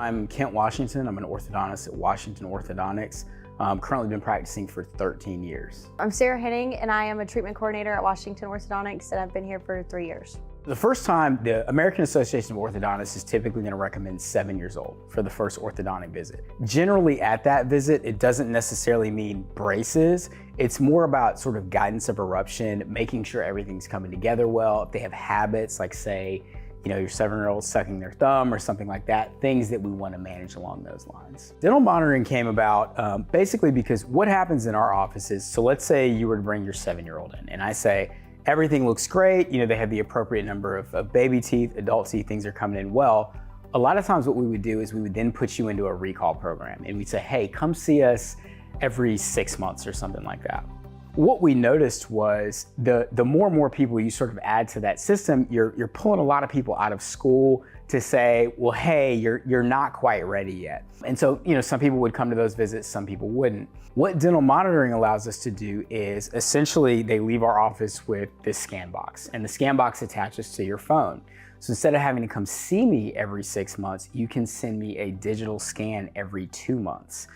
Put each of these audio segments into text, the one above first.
I'm Kent Washington. I'm an orthodontist at Washington Orthodontics. Currently been practicing for 13 years. I'm Sarah Henning, and I am a treatment coordinator at Washington Orthodontics, and I've been here for 3 years. The first time, the American Association of Orthodontists is typically going to recommend 7 years old for the first orthodontic visit. Generally at that visit, it doesn't necessarily mean braces. It's more about sort of guidance of eruption, making sure everything's coming together well. If they have habits, like say, your 7-year-old sucking their thumb or something like that, things that we want to manage along those lines. Dental monitoring came about basically because what happens in our offices, so let's say you were to bring your 7-year-old in and I say, everything looks great, they have the appropriate number of baby teeth, adult teeth, things are coming in well. A lot of times what we would do is we would then put you into a recall program and we'd say, hey, come see us every 6 months or something like that. What we noticed was the more and more people you sort of add to that system, you're pulling a lot of people out of school to say, well, hey, you're not quite ready yet. And so, some people would come to those visits, some people wouldn't. What dental monitoring allows us to do is essentially they leave our office with this scan box, and the scan box attaches to your phone. So instead of having to come see me every 6 months, you can send me a digital scan every 2 months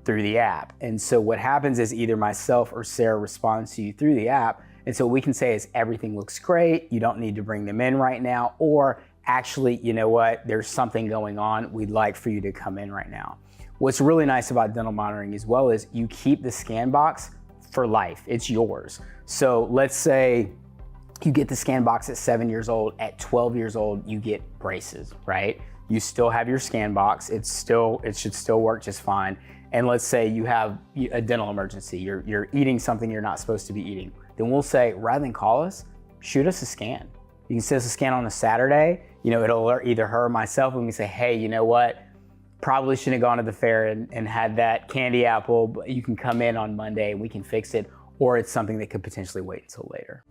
through the app. And so what happens is either myself or Sarah responds to you through the app. And so what we can say is everything looks great, you don't need to bring them in right now, or actually, you know what, there's something going on, we'd like for you to come in right now. What's really nice about dental monitoring as well is you keep the scan box for life, it's yours. So let's say you get the scan box at 7 years old, at 12 years old, you get braces, right? You still have your scan box, it should still work just fine. And let's say you have a dental emergency, you're eating something you're not supposed to be eating. Then we'll say, rather than call us, shoot us a scan. You can send us a scan on a Saturday, it'll alert either her or myself and we say, hey, you know what? Probably shouldn't have gone to the fair and had that candy apple, but you can come in on Monday and we can fix it, or it's something that could potentially wait until later.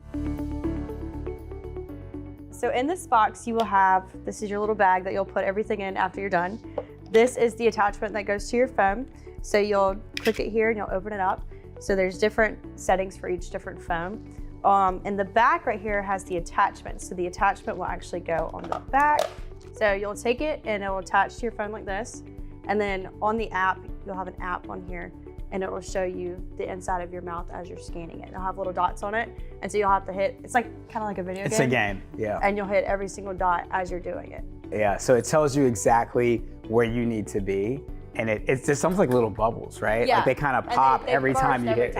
So in this box, you will have, this is your little bag that you'll put everything in after you're done. This is the attachment that goes to your phone. So you'll click it here and you'll open it up. So there's different settings for each different phone. And the back right here has the attachment. So the attachment will actually go on the back. So you'll take it and it will attach to your phone like this. And then on the app, you'll have an app on here and it will show you the inside of your mouth as you're scanning it. It'll have little dots on it. And so you'll have to hit, it's like kind of like a video game. It's a game, yeah. And you'll hit every single dot as you're doing it. Yeah, so it tells you exactly where you need to be. And it's just something like little bubbles, right? Yeah. Like they kind of pop every time you hit.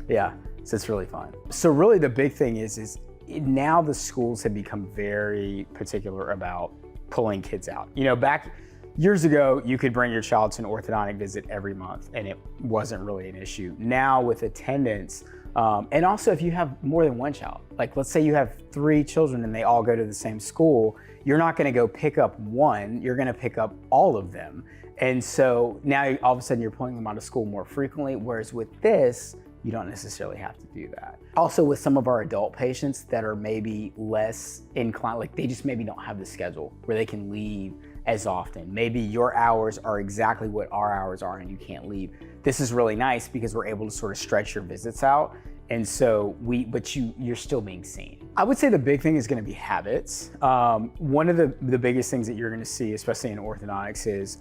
Yeah, so it's really fun. So really the big thing is now the schools have become very particular about pulling kids out. Back years ago, you could bring your child to an orthodontic visit every month and it wasn't really an issue. Now with attendance, and also if you have more than one child, like let's say you have 3 children and they all go to the same school, you're not gonna go pick up one, you're gonna pick up all of them. And so now all of a sudden you're pulling them out of school more frequently, whereas with this, you don't necessarily have to do that. Also with some of our adult patients that are maybe less inclined, like they just maybe don't have the schedule where they can leave as often. Maybe your hours are exactly what our hours are and you can't leave. This is really nice because we're able to sort of stretch your visits out. And so but you're still being seen. I would say the big thing is gonna be habits. One of the biggest things that you're gonna see, especially in orthodontics, is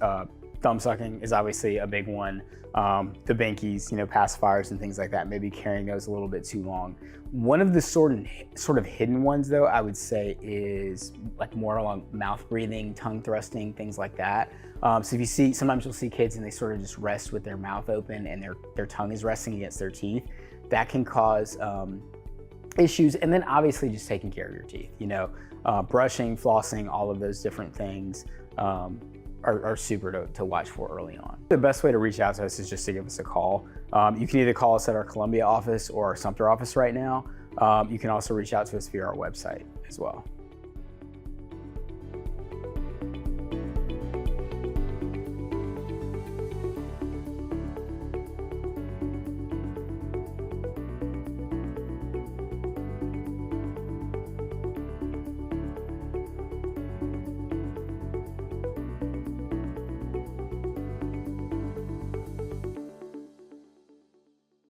thumb sucking is obviously a big one. The binkies, pacifiers and things like that, maybe carrying those a little bit too long. One of the sort of hidden ones though, I would say is like more along mouth breathing, tongue thrusting, things like that. So if you see, sometimes you'll see kids and they sort of just rest with their mouth open and their tongue is resting against their teeth. That can cause issues. And then obviously just taking care of your teeth, brushing, flossing, all of those different things are super to watch for early on. The best way to reach out to us is just to give us a call. You can either call us at our Columbia office or our Sumter office right now. You can also reach out to us via our website as well.